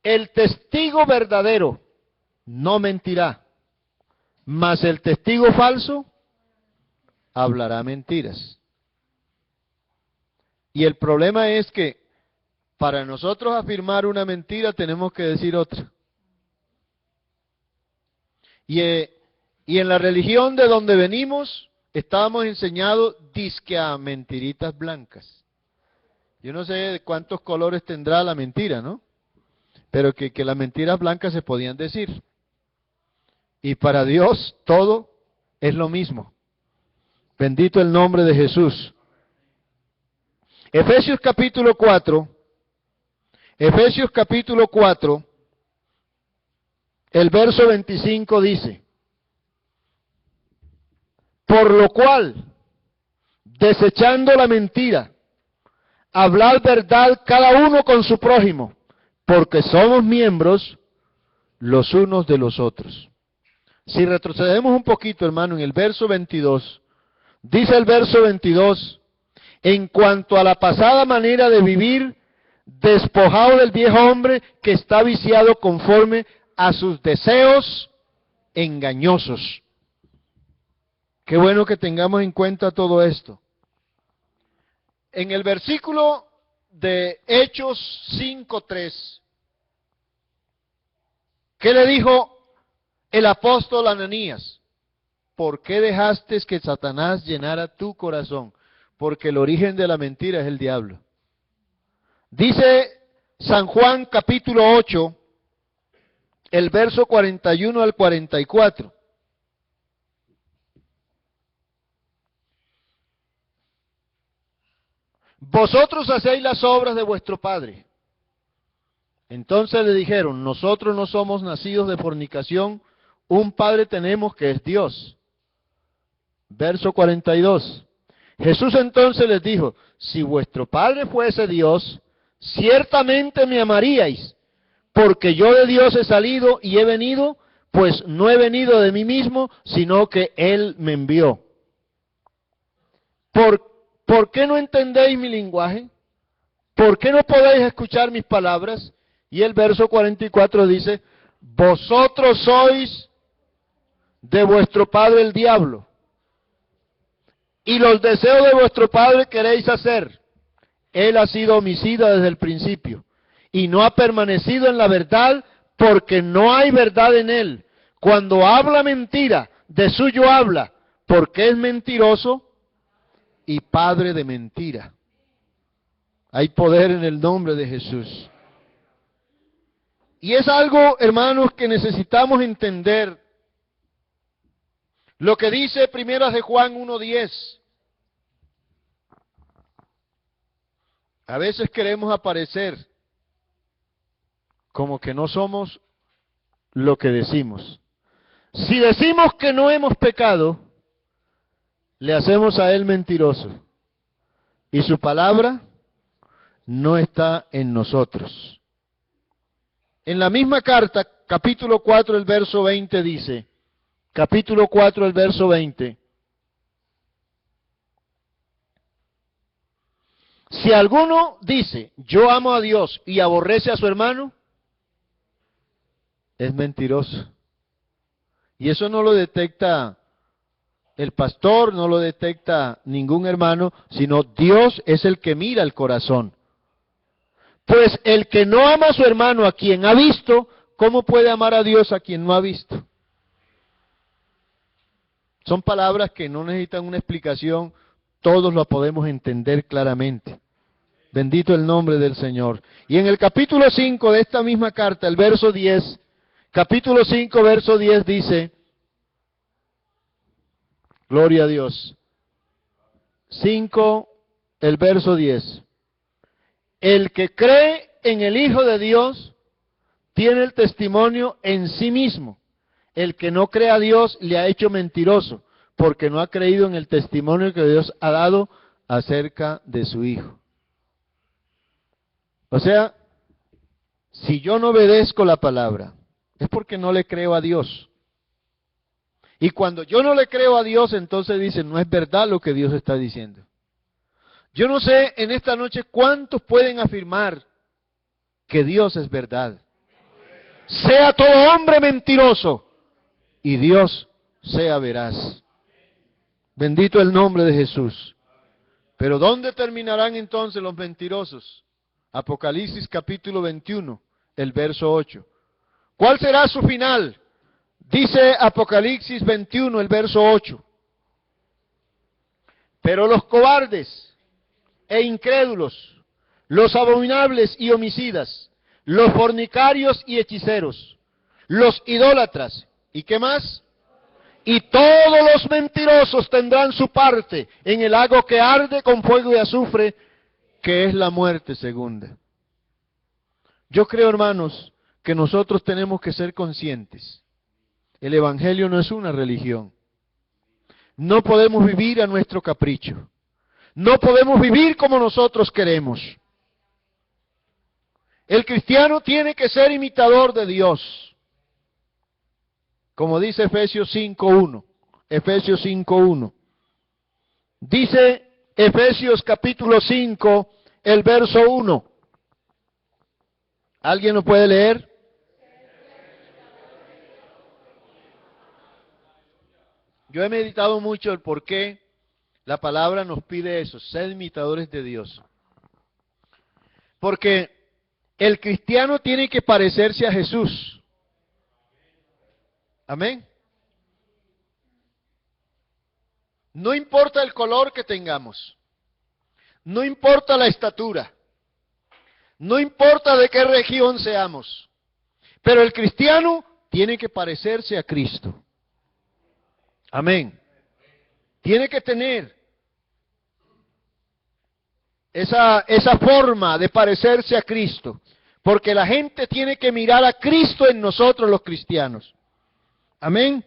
el testigo verdadero no mentirá, mas el testigo falso hablará mentiras. Y el problema es que para nosotros afirmar una mentira tenemos que decir otra. Y en la religión de donde venimos estábamos enseñados dizque a mentiritas blancas. Yo no sé de cuántos colores tendrá la mentira, ¿no? Pero que las mentiras blancas se podían decir. Y para Dios todo es lo mismo. Bendito el nombre de Jesús. Efesios capítulo 4, el verso 25 dice, por lo cual, desechando la mentira, hablad verdad cada uno con su prójimo, porque somos miembros los unos de los otros. Si retrocedemos un poquito, hermano, en el verso 22, dice el verso 22, en cuanto a la pasada manera de vivir, despojado del viejo hombre que está viciado conforme a sus deseos engañosos. Qué bueno que tengamos en cuenta todo esto. En el versículo de Hechos 5:3, ¿qué le dijo el apóstol Ananías? ¿Por qué dejaste que Satanás llenara tu corazón? Porque el origen de la mentira es el diablo. Dice San Juan capítulo 8, el verso 41 al 44. Vosotros hacéis las obras de vuestro padre. Entonces le dijeron, nosotros no somos nacidos de fornicación, un padre tenemos que es Dios. Verso 42. Jesús entonces les dijo, si vuestro Padre fuese Dios, ciertamente me amaríais, porque yo de Dios he salido y he venido, pues no he venido de mí mismo, sino que Él me envió. ¿Por qué no entendéis mi lenguaje? ¿Por qué no podéis escuchar mis palabras? Y el verso 44 dice, vosotros sois de vuestro padre el diablo, y los deseos de vuestro padre queréis hacer. Él ha sido homicida desde el principio, y no ha permanecido en la verdad, porque no hay verdad en él. Cuando habla mentira, de suyo habla, porque es mentiroso y padre de mentira. Hay poder en el nombre de Jesús. Y es algo, hermanos, que necesitamos entender. Lo que dice Primeras de Juan 1:10. A veces queremos aparecer como que no somos lo que decimos. Si decimos que no hemos pecado, le hacemos a Él mentiroso. Y su palabra no está en nosotros. En la misma carta, capítulo 4, el verso 20 dice, capítulo 4, el verso 20, si alguno dice, yo amo a Dios y aborrece a su hermano, es mentiroso. Y eso no lo detecta el pastor, no lo detecta ningún hermano, sino Dios es el que mira el corazón. Pues el que no ama a su hermano a quien ha visto, ¿cómo puede amar a Dios a quien no ha visto? Son palabras que no necesitan una explicación, todos lo podemos entender claramente. Bendito el nombre del Señor. Y en el capítulo 5 de esta misma carta, el verso 10, capítulo 5, verso 10 dice, gloria a Dios, 5, el verso 10, el que cree en el Hijo de Dios tiene el testimonio en sí mismo. El que no cree a Dios le ha hecho mentiroso, porque no ha creído en el testimonio que Dios ha dado acerca de su Hijo. O sea, si yo no obedezco la palabra, es porque no le creo a Dios. Y cuando yo no le creo a Dios, entonces dicen, no es verdad lo que Dios está diciendo. Yo no sé en esta noche cuántos pueden afirmar que Dios es verdad. Sea todo hombre mentiroso y Dios sea veraz. Bendito el nombre de Jesús. Pero ¿dónde terminarán entonces los mentirosos? Apocalipsis capítulo 21, el verso 8. ¿Cuál será su final? Dice Apocalipsis 21, el verso 8. Pero los cobardes e incrédulos, los abominables y homicidas, los fornicarios y hechiceros, los idólatras, ¿y qué más? Y todos los mentirosos tendrán su parte en el lago que arde con fuego y azufre, que es la muerte segunda. Yo creo, hermanos, que nosotros tenemos que ser conscientes. El Evangelio no es una religión. No podemos vivir a nuestro capricho. No podemos vivir como nosotros queremos. El cristiano tiene que ser imitador de Dios. Como dice Efesios 5:1. Efesios 5:1. Dice Efesios capítulo 5, el verso 1. ¿Alguien lo puede leer? Yo he meditado mucho el por qué la palabra nos pide eso, ser imitadores de Dios. Porque el cristiano tiene que parecerse a Jesús. Amén. No importa el color que tengamos. No importa la estatura. No importa de qué región seamos. Pero el cristiano tiene que parecerse a Cristo. Amén. Tiene que tener esa forma de parecerse a Cristo. Porque la gente tiene que mirar a Cristo en nosotros los cristianos. Amén.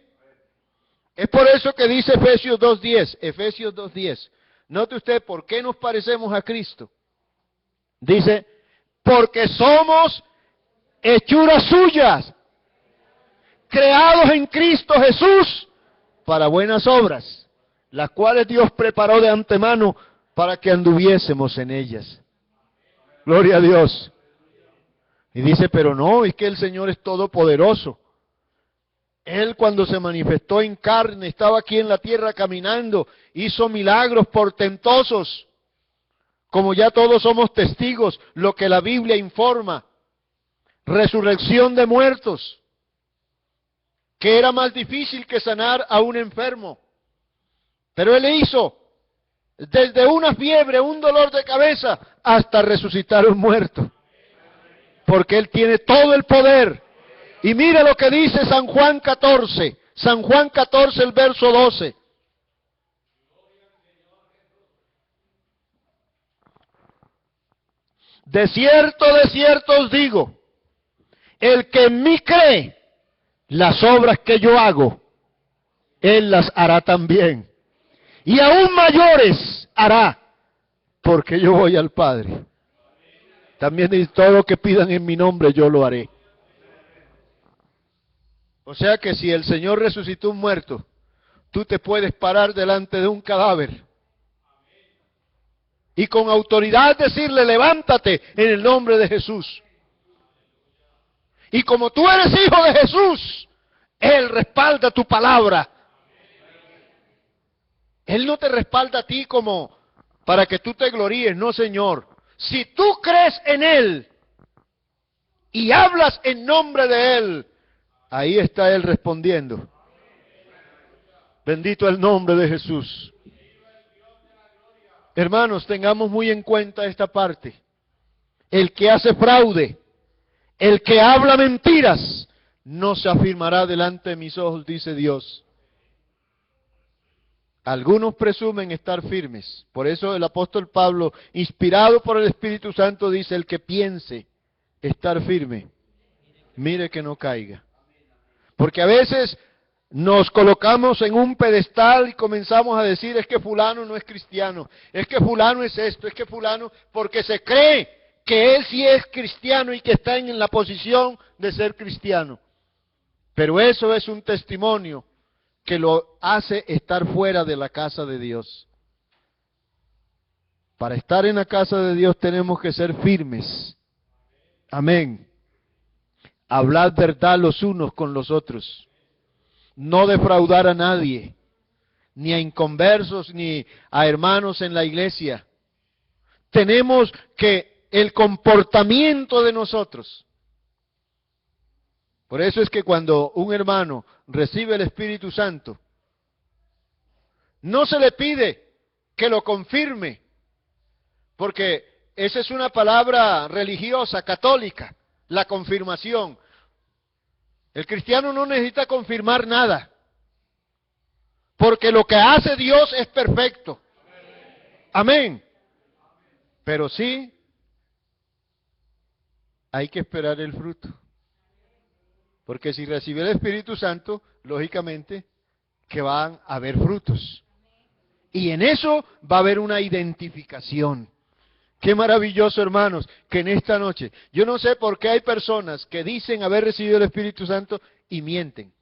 Es por eso que dice Efesios 2:10. Efesios 2:10. Note usted, ¿por qué nos parecemos a Cristo? Dice, porque somos hechuras suyas, creados en Cristo Jesús para buenas obras, las cuales Dios preparó de antemano para que anduviésemos en ellas. Gloria a Dios. Y dice, pero no, es que el Señor es todopoderoso. Él cuando se manifestó en carne, estaba aquí en la tierra caminando, hizo milagros portentosos, como ya todos somos testigos, lo que la Biblia informa. Resurrección de muertos, que era más difícil que sanar a un enfermo. Pero Él hizo desde una fiebre, un dolor de cabeza, hasta resucitar a un muerto. Porque Él tiene todo el poder. Y mire lo que dice San Juan 14. San Juan 14, el verso 12. De cierto os digo, el que en mí cree, las obras que yo hago, Él las hará también. Y aún mayores hará, porque yo voy al Padre. También dice, todo lo que pidan en mi nombre, yo lo haré. O sea que si el Señor resucitó un muerto, tú te puedes parar delante de un cadáver y con autoridad decirle, levántate en el nombre de Jesús. Y como tú eres hijo de Jesús, Él respalda tu palabra. Él no te respalda a ti como para que tú te gloríes, no, Señor. Si tú crees en Él y hablas en nombre de Él, ahí está Él respondiendo. Bendito el nombre de Jesús. Hermanos, tengamos muy en cuenta esta parte. El que hace fraude, el que habla mentiras, no se afirmará delante de mis ojos, dice Dios. Algunos presumen estar firmes. Por eso el apóstol Pablo, inspirado por el Espíritu Santo, dice, el que piense estar firme, mire que no caiga. Porque a veces nos colocamos en un pedestal y comenzamos a decir, es que fulano no es cristiano, es que fulano es esto, es que fulano, porque se cree que él sí es cristiano y que está en la posición de ser cristiano. Pero eso es un testimonio que lo hace estar fuera de la casa de Dios. Para estar en la casa de Dios tenemos que ser firmes. Amén. Hablar verdad los unos con los otros. No defraudar a nadie, ni a inconversos, ni a hermanos en la iglesia. Tenemos que el comportamiento de nosotros. Por eso es que cuando un hermano recibe el Espíritu Santo, no se le pide que lo confirme, porque esa es una palabra religiosa, católica, la confirmación. El cristiano no necesita confirmar nada, porque lo que hace Dios es perfecto. Amén. Pero sí, hay que esperar el fruto. Porque si recibe el Espíritu Santo, lógicamente que van a haber frutos. Y en eso va a haber una identificación. Qué maravilloso, hermanos, que en esta noche, yo no sé por qué hay personas que dicen haber recibido el Espíritu Santo y mienten.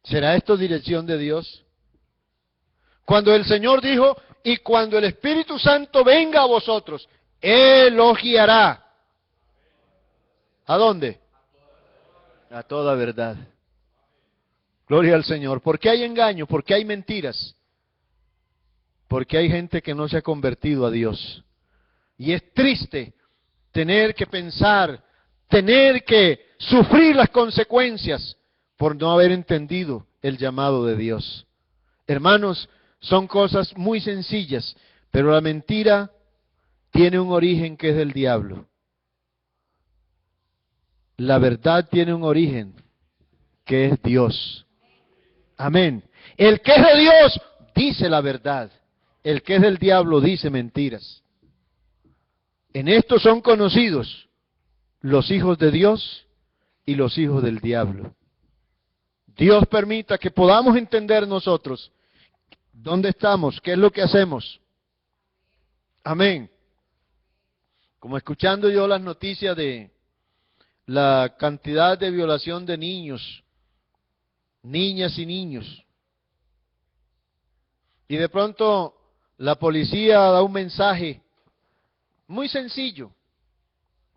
¿Será esto dirección de Dios? Cuando el Señor dijo, y cuando el Espíritu Santo venga a vosotros, Él os guiará. ¿A dónde? A toda verdad. Gloria al Señor. ¿Por qué hay engaño? ¿Por qué hay mentiras? Porque hay gente que no se ha convertido a Dios. Y es triste tener que pensar, tener que sufrir las consecuencias por no haber entendido el llamado de Dios. Hermanos, son cosas muy sencillas, pero la mentira tiene un origen que es del diablo. La verdad tiene un origen que es Dios. Amén. El que es de Dios dice la verdad. El que es del diablo dice mentiras. En esto son conocidos los hijos de Dios y los hijos del diablo. Dios permita que podamos entender nosotros ¿Dónde estamos? ¿Qué es lo que hacemos? Amén. Como escuchando yo las noticias de la cantidad de violación de niños, niñas y niños. Y de pronto la policía da un mensaje muy sencillo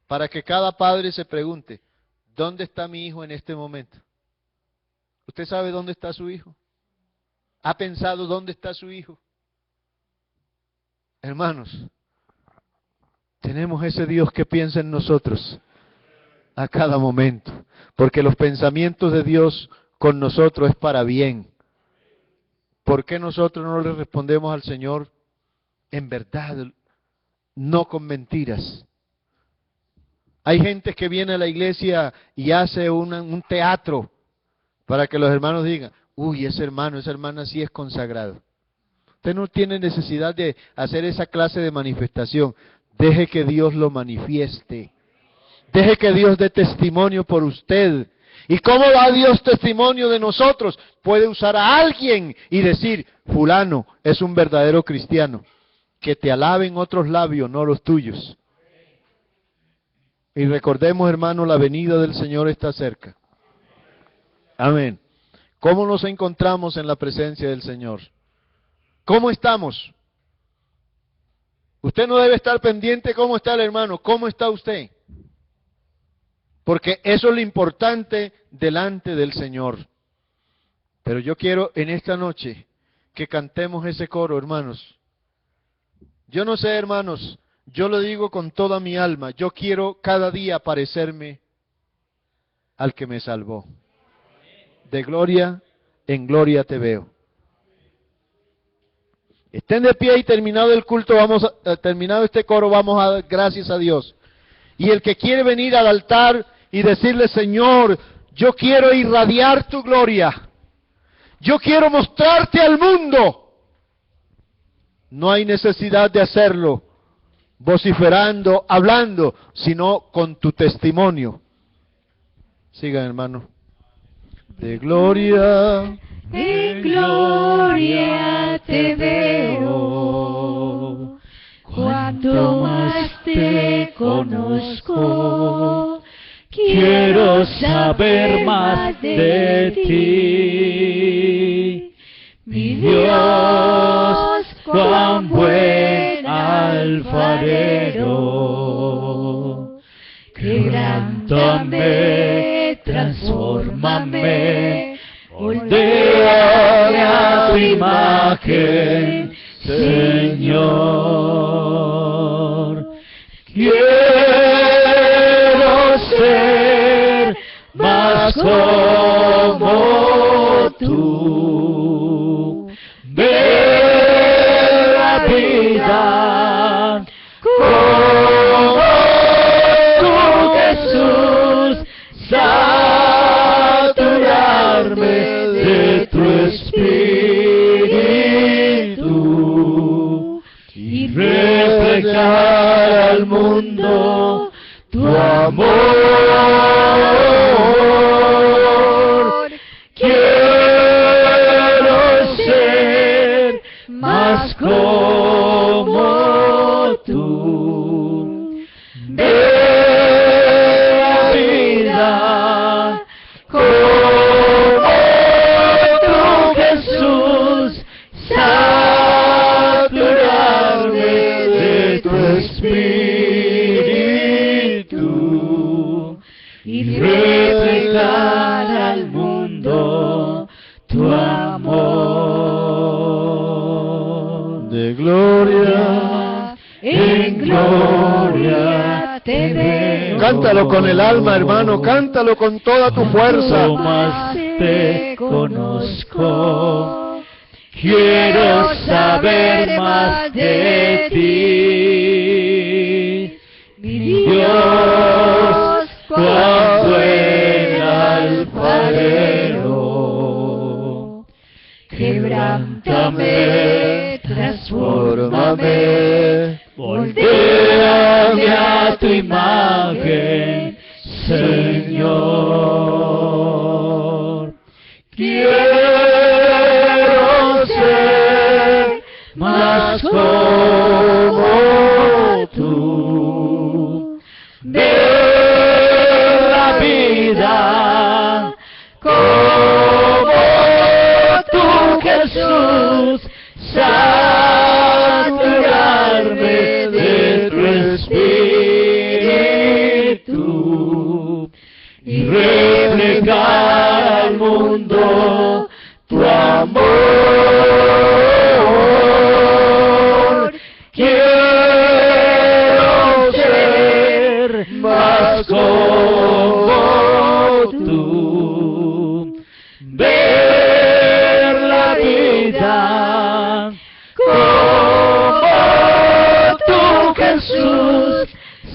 para que cada padre se pregunte, ¿dónde está mi hijo en este momento? ¿Usted sabe dónde está su hijo? ¿Ha pensado dónde está su hijo? Hermanos, tenemos ese Dios que piensa en nosotros a cada momento, porque los pensamientos de Dios con nosotros es para bien. ¿Por qué nosotros no le respondemos al Señor en verdad, no con mentiras? Hay gente que viene a la iglesia y hace un teatro para que los hermanos digan, uy, ese hermano, esa hermana sí es consagrado. Usted no tiene necesidad de hacer esa clase de manifestación. Deje que Dios lo manifieste. Deje que Dios dé testimonio por usted. ¿Y cómo da Dios testimonio de nosotros? Puede usar a alguien y decir, fulano es un verdadero cristiano. Que te alaben otros labios, no los tuyos. Y recordemos, hermano, la venida del Señor está cerca. Amén. ¿Cómo nos encontramos en la presencia del Señor? ¿Cómo estamos? Usted no debe estar pendiente cómo está el hermano, ¿cómo está usted? Porque eso es lo importante delante del Señor. Pero yo quiero en esta noche que cantemos ese coro, hermanos. Yo no sé, hermanos, yo lo digo con toda mi alma, yo quiero cada día parecerme al que me salvó. De gloria en gloria te veo. Estén de pie y terminado el culto, terminado este coro, vamos a dar gracias a Dios. Y el que quiere venir al altar y decirle, Señor, yo quiero irradiar tu gloria. Yo quiero mostrarte al mundo. No hay necesidad de hacerlo vociferando, hablando, sino con tu testimonio. Sigan, hermano. De gloria en gloria te veo, cuanto más te conozco, quiero saber más de ti. Mi Dios, cuán buen alfarero, quebrántame, transfórmame, moldéame a tu imagen, Señor. Quiero ser más como tú. Ver la vida como tú, Jesús, saturarme de tu espíritu y reflejar al mundo tu amor. Quiero ser más como tú. Ver la vida como tú, Jesús, saturarme de tu espíritu y reflejar al mundo tu amor. de gloria. En gloria te veo. Cántalo con el alma, hermano, cántalo con toda tu fuerza. Cuanto más te conozco, quiero saber más de ti. Mi Dios, cuán buen alfarero, quebrántame, transfórmame, moldéame a tu imagen, Señor. Quiero ser más como tú. Ver la vida como tú, Jesús, saturarme de tu espíritu y reflejar al mundo tu amor. Quiero ser más como tú, ver la vida como tú, Jesús,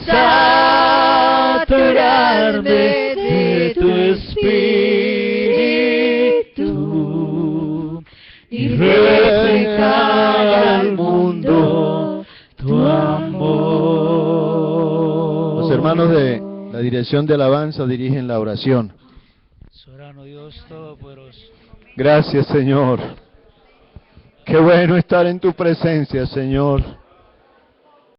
saturarme de tu espíritu y reflejar al mundo tu amor. Los hermanos de la dirección de alabanza dirigen la oración. Soberano Dios Todopoderoso. Gracias, Señor. Qué bueno estar en tu presencia, Señor.